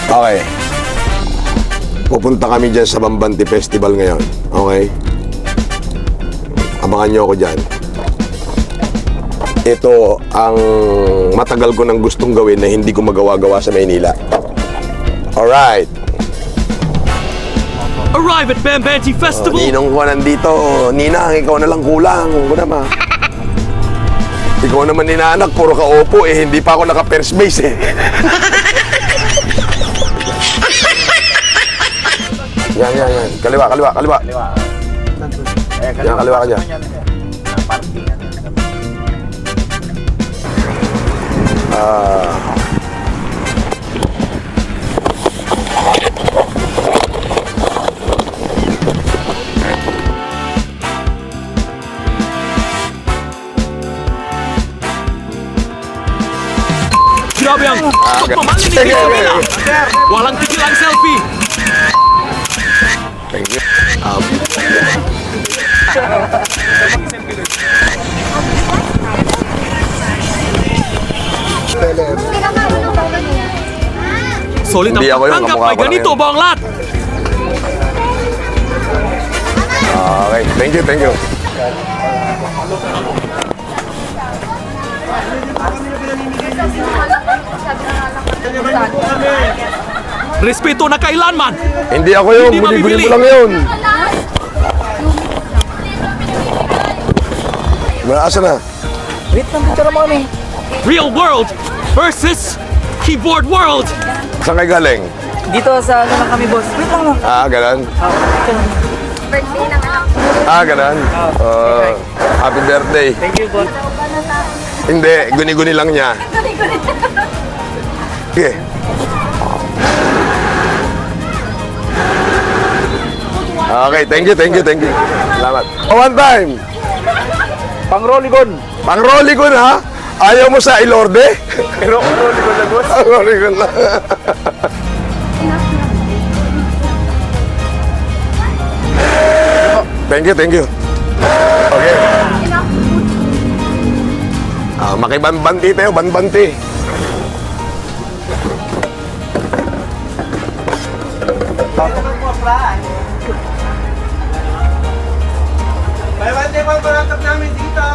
Okay. Pupunta kami dyan sa Bambanti Festival ngayon. Okay? Abangan nyo ako dyan. Ito ang matagal ko nang gustong gawin na hindi ko magawa-gawa sa Maynila. Alright. Arrive at Bambanti Festival! Ninong ko nandito. Ninang, ikaw na lang kulang. Kunama. Ikaw naman ninaanak, puro ka opo eh. Hindi pa ako naka-first base eh. Yan. Kaliwa. Yan, kaliwa ka dyan. Grabe ang pagmamali ni Isabela! Walang tigil ang selfie! Thank you. Solid ang Hindi ako yung pagtanggap, kamukha may ko lang ganito yun. ba ang lahat? Okay, thank you. Respeto na kailanman! Hindi ako yun, Hindi guni-guni mabibili. mo lang yun. Asa na? Wait lang, picture mo kami. Real world versus keyboard world! Saan kayo galing? Dito sa ano lang kami, boss. Wait lang. Ganon? Birthday ng anak. Ganon? Happy birthday. Thank you, boss. Hindi, guni-guni lang niya. Sige. Okay, thank you. Salamat. One time. Pang-rolligon. Pang-rolligon ha? Ayaw mo sa Ilorde? Pero pang-rolligon na, boss. Rolligon lang. Thank you. Okay. Makibanbanti tayo, banbanti.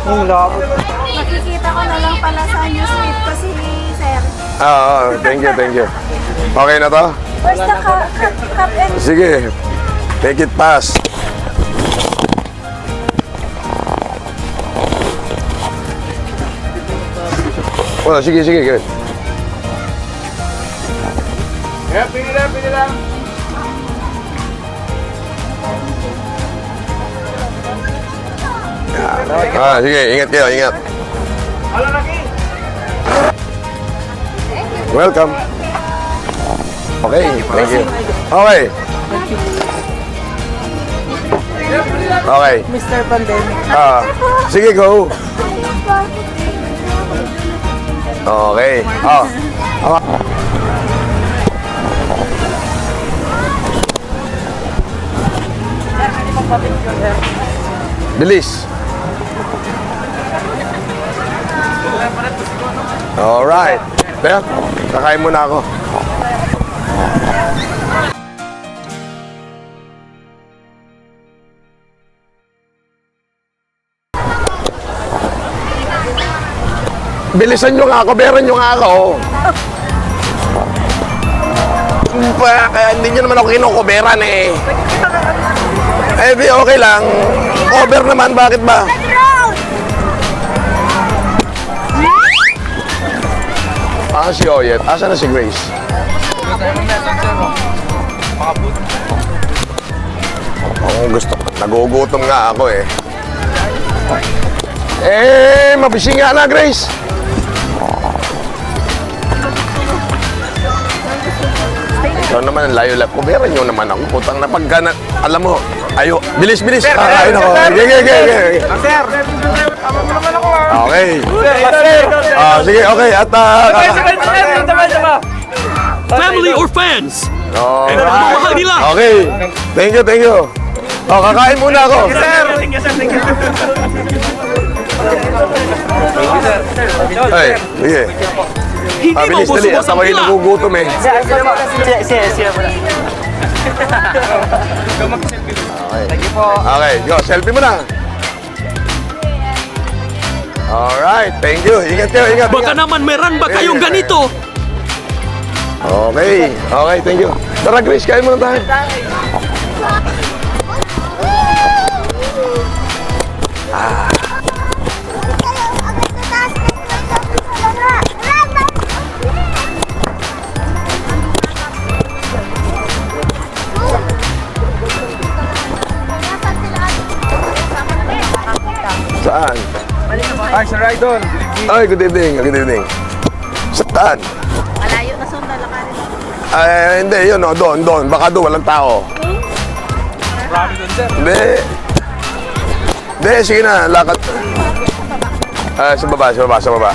Ang labo. Nakikita ko na lang pala sa newsfeed ko si Sir. Thank you. Okay na to? Where's the cup and... Sige. Take it pass. Well, sige. Good. Pili lang. Sige. Ingat kayo, ingat. Welcome. Okay, thank you. Okay. Okay. Mr. Pandemic. Sige, go. Okay. Bilis. Alright. Kaya, kakain muna ako. Bilisan nyo nga ako, beran nyo nga ako. Kaya hindi nyo naman ako kinukuberan eh. Di okay lang. Cover naman, bakit ba? Si Oyet. Asa na si Grace? Gusto ko. Nagugutom nga ako eh. Mabising nga na, Grace. Ikaw naman ang layo-lap. Kuberan nyo naman ako. Putang na pagka na, alam mo, ayo, bilis. Ayun ako. Okay. Sir, tama mo naman ako. Okay. Sir. Sige, okay. At, Family or fans? alright. Mahal nila! Okay. Thank you. Kakain muna ako. Thank you, sir. Ay, sige. Hindi Mabilis dali, maubos-ubos at ang ako yung pila. nagugutom eh. Siya po. Thank you po. Okay, go, selfie mo na. Alright, thank you. Ingat kayo, ingat. Baka ingat. naman meron ba kayong ganito? Okay, okay, thank you. Tara, Chris, kain muna tayo. Saan? Ay, Sir Idol. Ay, good evening, good evening. Saan? Malayo na sunda lang rin. Ay, hindi, yun, oh, doon. Baka doon, walang tao. Marami doon, sir. Hindi. Hindi, sige na, lakad. Sa baba.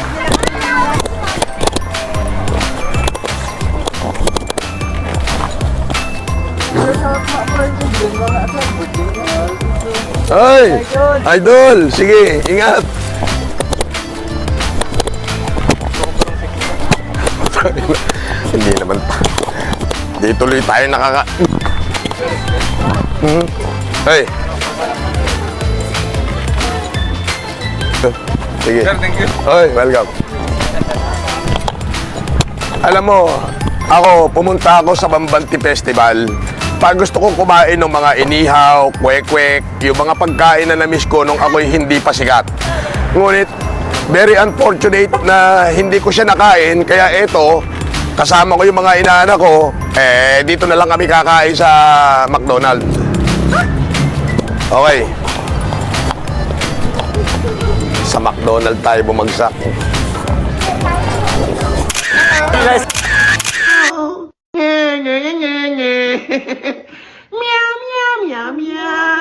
Ay, idol, sige, ingat. Hindi naman. Di tuloy tayo nakaka... Hey. Sige. Sir, thank you. Oy, welcome. Alam mo, ako, pumunta ako sa Bambanti Festival. Pag gusto kong kumain ng mga inihaw, kwek-kwek, yung mga pagkain na na-miss ko nung ako'y hindi pa sikat. Ngunit, very unfortunate na hindi ko siya nakain, kaya eto, kasama ko yung mga inaanak ko, dito na lang kami kakain sa McDonald's. Okay. Sa McDonald's tayo bumagsak. Meow, meow, meow, meow.